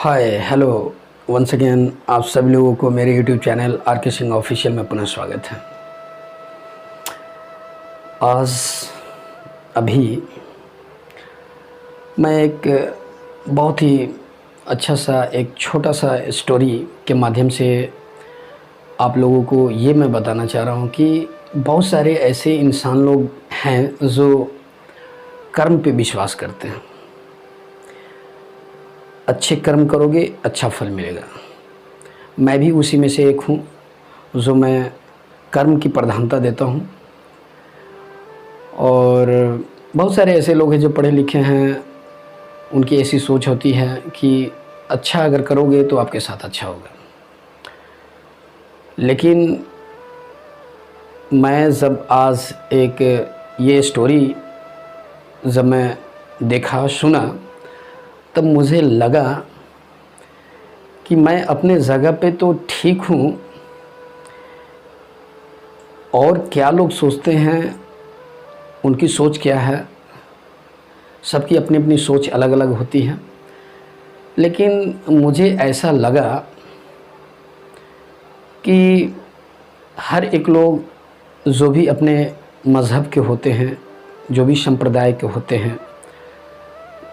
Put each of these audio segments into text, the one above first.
Hi hello once again आप सभी लोगों को मेरे यूट्यूब चैनल आर के सिंह ऑफिशियल में पुनः स्वागत है। आज अभी मैं एक बहुत ही अच्छा सा एक छोटा सा स्टोरी के माध्यम से आप लोगों को ये मैं बताना चाह रहा हूँ कि बहुत सारे ऐसे इंसान लोग हैं जो कर्म पे विश्वास करते हैं। अच्छे कर्म करोगे अच्छा फल मिलेगा। मैं भी उसी में से एक हूँ जो मैं कर्म की प्रधानता देता हूँ। और बहुत सारे ऐसे लोग हैं जो पढ़े लिखे हैं, उनकी ऐसी सोच होती है कि अच्छा अगर करोगे तो आपके साथ अच्छा होगा। लेकिन मैं जब आज एक ये स्टोरी जब मैं देखा सुना तब मुझे लगा कि मैं अपने जगह पे तो ठीक हूँ, और क्या लोग सोचते हैं, उनकी सोच क्या है। सबकी अपनी अपनी सोच अलग अलग होती है। लेकिन मुझे ऐसा लगा कि हर एक लोग जो भी अपने मज़हब के होते हैं, जो भी संप्रदाय के होते हैं,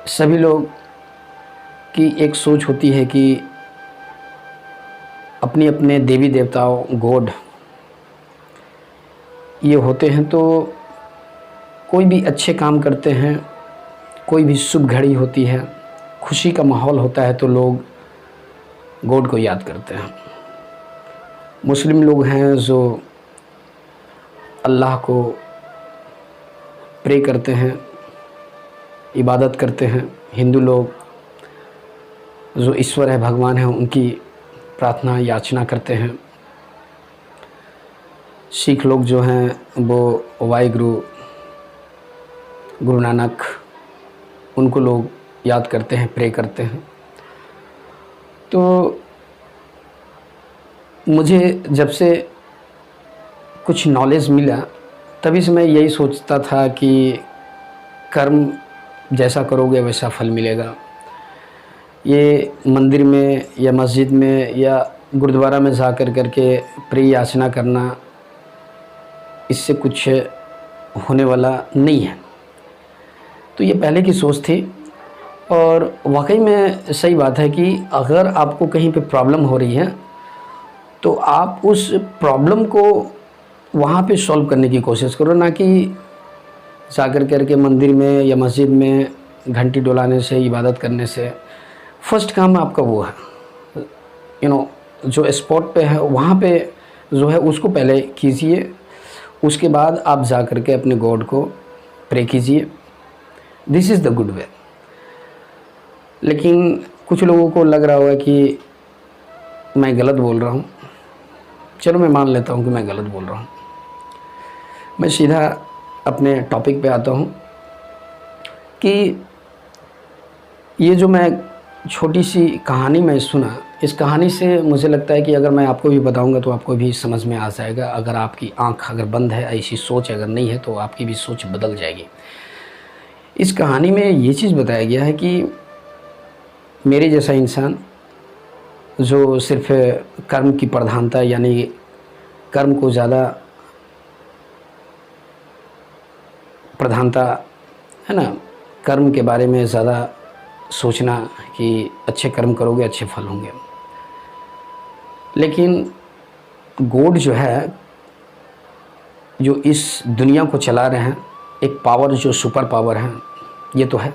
सभी लोग की एक सोच होती है कि अपने अपने देवी देवताओं गॉड ये होते हैं। तो कोई भी अच्छे काम करते हैं, कोई भी शुभ घड़ी होती है, खुशी का माहौल होता है तो लोग गॉड को याद करते हैं। मुस्लिम लोग हैं जो अल्लाह को प्रे करते हैं, इबादत करते हैं। हिंदू लोग जो ईश्वर है, भगवान है, उनकी प्रार्थना याचना करते हैं। सिख लोग जो हैं वो वाहिगुरु गुरु नानक उनको लोग याद करते हैं, प्रे करते हैं। तो मुझे जब से कुछ नॉलेज मिला तभी से मैं यही सोचता था कि कर्म जैसा करोगे वैसा फल मिलेगा। ये मंदिर में या मस्जिद में या गुरुद्वारा में जा कर करके प्रे याचना करना, इससे कुछ होने वाला नहीं है। तो ये पहले की सोच थी। और वाकई में सही बात है कि अगर आपको कहीं पे प्रॉब्लम हो रही है तो आप उस प्रॉब्लम को वहाँ पे सॉल्व करने की कोशिश करो, ना कि जाकर करके मंदिर में या मस्जिद में घंटी डोलाने से, इबादत करने से। फर्स्ट काम आपका वो है, जो स्पॉट पे है वहाँ पे जो है उसको पहले कीजिए। उसके बाद आप जा कर के अपने गॉड को प्रे कीजिए। This is the good way. लेकिन कुछ लोगों को लग रहा होगा कि मैं गलत बोल रहा हूँ। चलो मैं मान लेता हूँ कि मैं गलत बोल रहा हूँ। मैं सीधा अपने टॉपिक पे आता हूँ कि ये जो मैं छोटी सी कहानी मैं सुना, इस कहानी से मुझे लगता है कि अगर मैं आपको भी बताऊंगा तो आपको भी समझ में आ जाएगा। अगर आपकी आंख अगर बंद है, ऐसी सोच अगर नहीं है, तो आपकी भी सोच बदल जाएगी। इस कहानी में ये चीज़ बताया गया है कि मेरे जैसा इंसान जो सिर्फ कर्म की प्रधानता, यानी कर्म को ज़्यादा प्रधानता है ना, कर्म के बारे में ज़्यादा सोचना कि अच्छे कर्म करोगे अच्छे फल होंगे। लेकिन गॉड जो है, जो इस दुनिया को चला रहे हैं, एक पावर जो सुपर पावर है, ये तो है।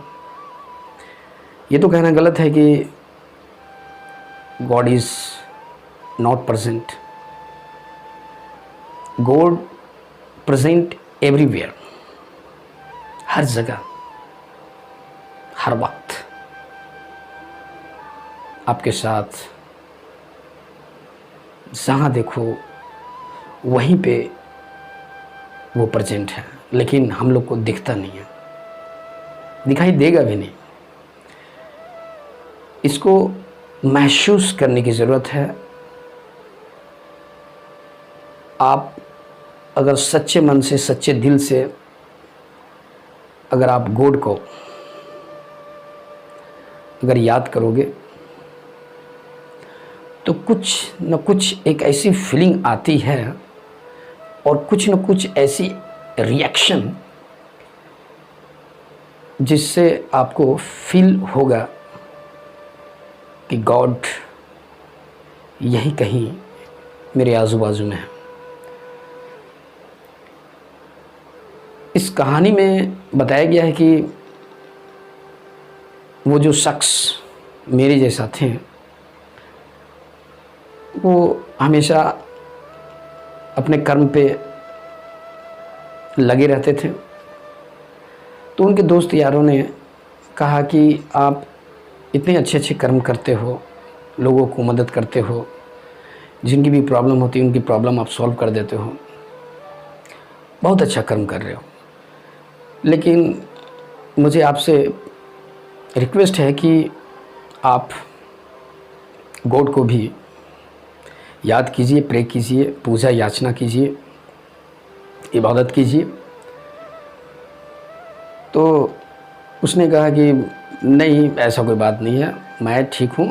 ये तो कहना गलत है कि God is not present. God present everywhere, हर जगह, हर वक्त आपके साथ। जहाँ देखो वहीं पे वो प्रेजेंट है। लेकिन हम लोग को दिखता नहीं है, दिखाई देगा भी नहीं। इसको महसूस करने की ज़रूरत है। आप अगर सच्चे मन से, सच्चे दिल से अगर आप गॉड को अगर याद करोगे तो कुछ न कुछ एक ऐसी फीलिंग आती है और कुछ न कुछ ऐसी रिएक्शन जिससे आपको फील होगा कि गॉड यहीं कहीं मेरे आजू बाजू में है। इस कहानी में बताया गया है कि वो जो शख्स मेरे जैसा थे वो हमेशा अपने कर्म पे लगे रहते थे। तो उनके दोस्त यारों ने कहा कि आप इतने अच्छे अच्छे कर्म करते हो, लोगों को मदद करते हो, जिनकी भी प्रॉब्लम होती है उनकी प्रॉब्लम आप सॉल्व कर देते हो, बहुत अच्छा कर्म कर रहे हो, लेकिन मुझे आपसे रिक्वेस्ट है कि आप गॉड को भी याद कीजिए, प्रे कीजिए, पूजा याचना कीजिए, इबादत कीजिए। तो उसने कहा कि नहीं, ऐसा कोई बात नहीं है, मैं ठीक हूँ,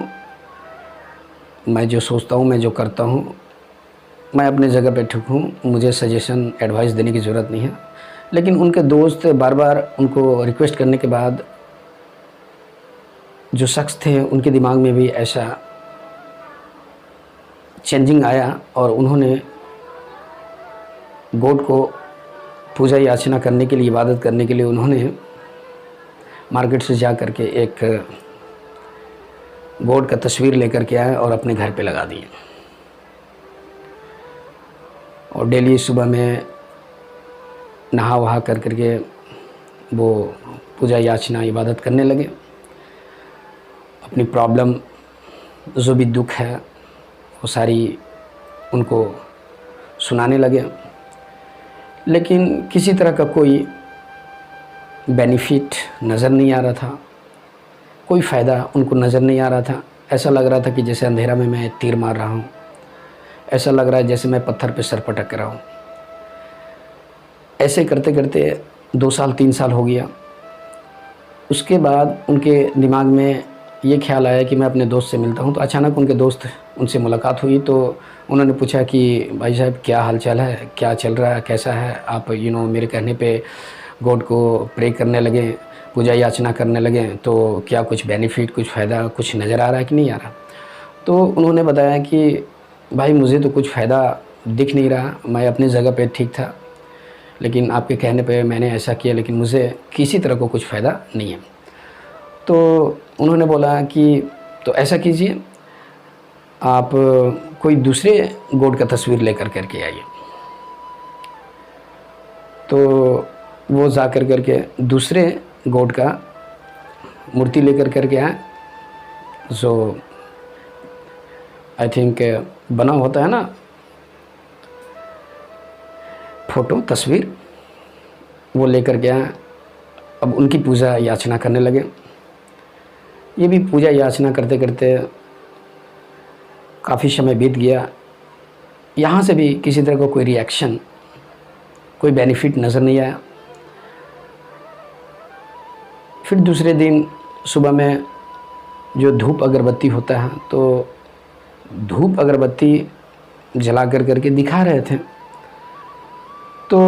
मैं जो सोचता हूँ, मैं जो करता हूँ, मैं अपने जगह पे ठीक हूँ, मुझे सजेशन एडवाइस देने की ज़रूरत नहीं है। लेकिन उनके दोस्त बार बार उनको रिक्वेस्ट करने के बाद जो शख्स थे उनके दिमाग में भी ऐसा चेंजिंग आया और उन्होंने गॉड को पूजा याचना करने के लिए, इबादत करने के लिए उन्होंने मार्केट से जा कर के एक गॉड का तस्वीर लेकर के आए और अपने घर पे लगा दिए। और डेली सुबह में नहा वहा कर के वो पूजा याचना इबादत करने लगे। अपनी प्रॉब्लम जो भी दुख है वो सारी उनको सुनाने लगे, लेकिन किसी तरह का कोई बेनिफिट नज़र नहीं आ रहा था, कोई फ़ायदा उनको नज़र नहीं आ रहा था। ऐसा लग रहा था कि जैसे अंधेरा में मैं तीर मार रहा हूँ, ऐसा लग रहा है जैसे मैं पत्थर पे सर पटक रहा हूँ। ऐसे करते करते 2 साल 3 साल हो गया। उसके बाद उनके दिमाग में ये ख्याल आया कि मैं अपने दोस्त से मिलता हूँ। तो अचानक उनके दोस्त उनसे मुलाकात हुई। तो उन्होंने पूछा कि भाई साहब क्या हाल चाल है, क्या चल रहा है, कैसा है आप? मेरे कहने पे गॉड को प्रे करने लगे, पूजा याचना करने लगे, तो क्या कुछ बेनिफिट, कुछ फ़ायदा कुछ नज़र आ रहा है कि नहीं आ रहा? तो उन्होंने बताया कि भाई मुझे तो कुछ फ़ायदा दिख नहीं रहा, मैं अपनी जगह पे ठीक था, लेकिन आपके कहने पे मैंने ऐसा किया, लेकिन मुझे किसी तरह को कुछ फ़ायदा नहीं है। तो उन्होंने बोला कि तो ऐसा कीजिए, आप कोई दूसरे गॉड का तस्वीर लेकर करके आइए। तो वो जा कर करके दूसरे गॉड का मूर्ति लेकर करके आए, जो आई थिंक बना होता है ना फ़ोटो, तस्वीर, वो लेकर के आए। अब उनकी पूजा याचना करने लगे। ये भी पूजा याचना करते करते काफ़ी समय बीत गया। यहाँ से भी किसी तरह का कोई रिएक्शन, कोई बेनिफिट नज़र नहीं आया। फिर दूसरे दिन सुबह में जो धूप अगरबत्ती होता है, तो धूप अगरबत्ती जला कर करके दिखा रहे थे। तो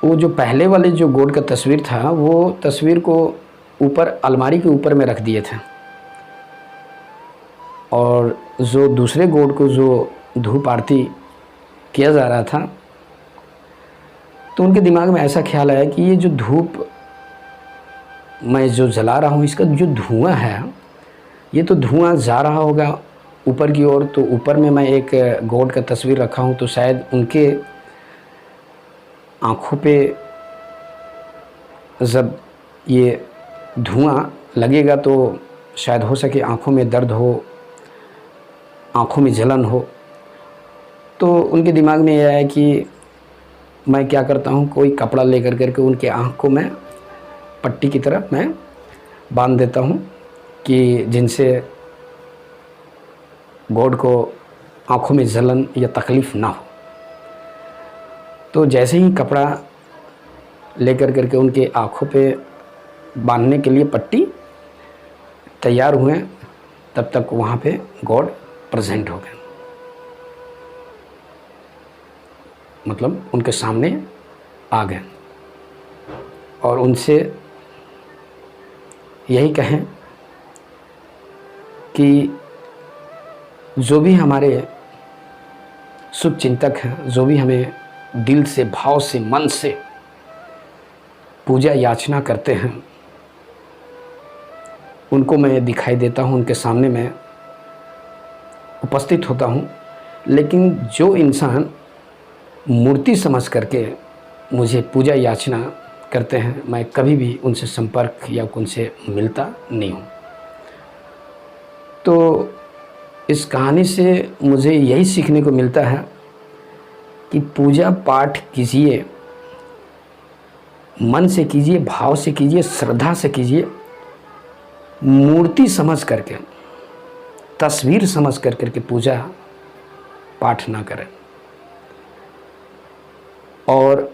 वो जो पहले वाले जो गॉड का तस्वीर था, वो तस्वीर को ऊपर अलमारी के ऊपर में रख दिए थे, और जो दूसरे गॉड को जो धूप आरती किया जा रहा था, तो उनके दिमाग में ऐसा ख्याल आया कि ये जो धूप मैं जो जला रहा हूँ, इसका जो धुआं है, ये तो धुआं जा रहा होगा ऊपर की ओर। तो ऊपर में मैं एक गॉड का तस्वीर रखा हूँ, तो शायद उनके आँखों पे जब ये धुआं लगेगा तो शायद हो सके आँखों में दर्द हो, आँखों में जलन हो। तो उनके दिमाग में यह आया कि मैं क्या करता हूँ, कोई कपड़ा लेकर करके उनके आँख को मैं पट्टी की तरह मैं बांध देता हूँ, कि जिनसे गॉड को आँखों में जलन या तकलीफ़ ना हो। तो जैसे ही कपड़ा लेकर करके उनके आँखों पे बांधने के लिए पट्टी तैयार हुए, तब तक वहाँ पे गॉड प्रेजेंट हो गए। मतलब उनके सामने आ गए और उनसे यही कहें कि जो भी हमारे शुभ चिंतक हैं, जो भी हमें दिल से, भाव से, मन से पूजा याचना करते हैं, उनको मैं दिखाई देता हूँ, उनके सामने मैं उपस्थित होता हूँ। लेकिन जो इंसान मूर्ति समझ करके मुझे पूजा याचना करते हैं, मैं कभी भी उनसे संपर्क या उनसे मिलता नहीं हूँ। तो इस कहानी से मुझे यही सीखने को मिलता है कि पूजा पाठ कीजिए, मन से कीजिए, भाव से कीजिए, श्रद्धा से कीजिए, मूर्ति समझ करके, तस्वीर समझ करके पूजा पाठ ना करें। और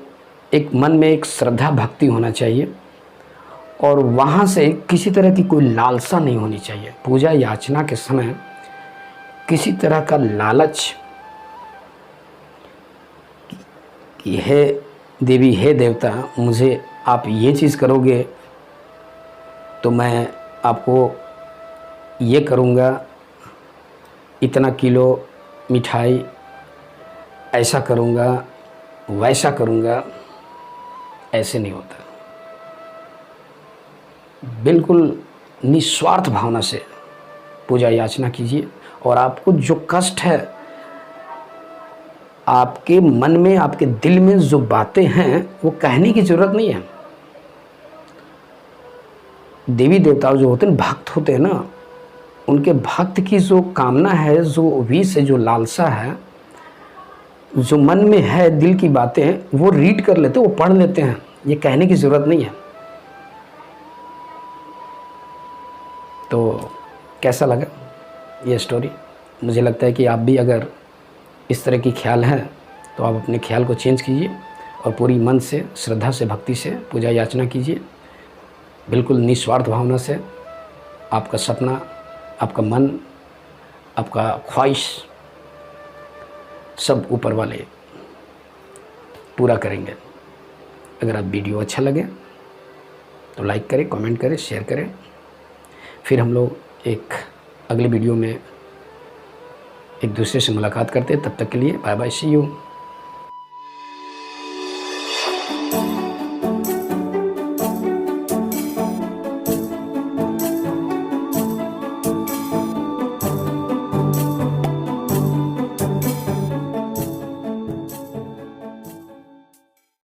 एक मन में एक श्रद्धा भक्ति होना चाहिए और वहाँ से किसी तरह की कोई लालसा नहीं होनी चाहिए। पूजा याचना के समय किसी तरह का लालच कि हे देवी, हे देवता, मुझे आप ये चीज़ करोगे तो मैं आपको ये करूँगा, इतना किलो मिठाई ऐसा करूँगा, वैसा करूँगा, ऐसे नहीं होता। बिल्कुल निस्वार्थ भावना से पूजा याचना कीजिए और आपको जो कष्ट है, आपके मन में, आपके दिल में जो बातें हैं, वो कहने की ज़रूरत नहीं है। देवी देवता जो होते हैं, भक्त होते हैं ना, उनके भक्त की जो कामना है, जो विश है, जो लालसा है, जो मन में है, दिल की बातें, वो रीड कर लेते हैं, वो पढ़ लेते हैं। ये कहने की ज़रूरत नहीं है। तो कैसा लगा ये स्टोरी? मुझे लगता है कि आप भी अगर इस तरह की ख्याल है तो आप अपने ख्याल को चेंज कीजिए और पूरी मन से, श्रद्धा से, भक्ति से पूजा याचना कीजिए। बिल्कुल निस्वार्थ भावना से आपका सपना, आपका मन, आपका ख्वाहिश सब ऊपर वाले पूरा करेंगे। अगर आप वीडियो अच्छा लगे तो लाइक करें, कमेंट करें, शेयर करें। फिर हम लोग एक अगले वीडियो में एक दूसरे से मुलाकात करते हैं। तब तक के लिए बाय बाय, सी यू।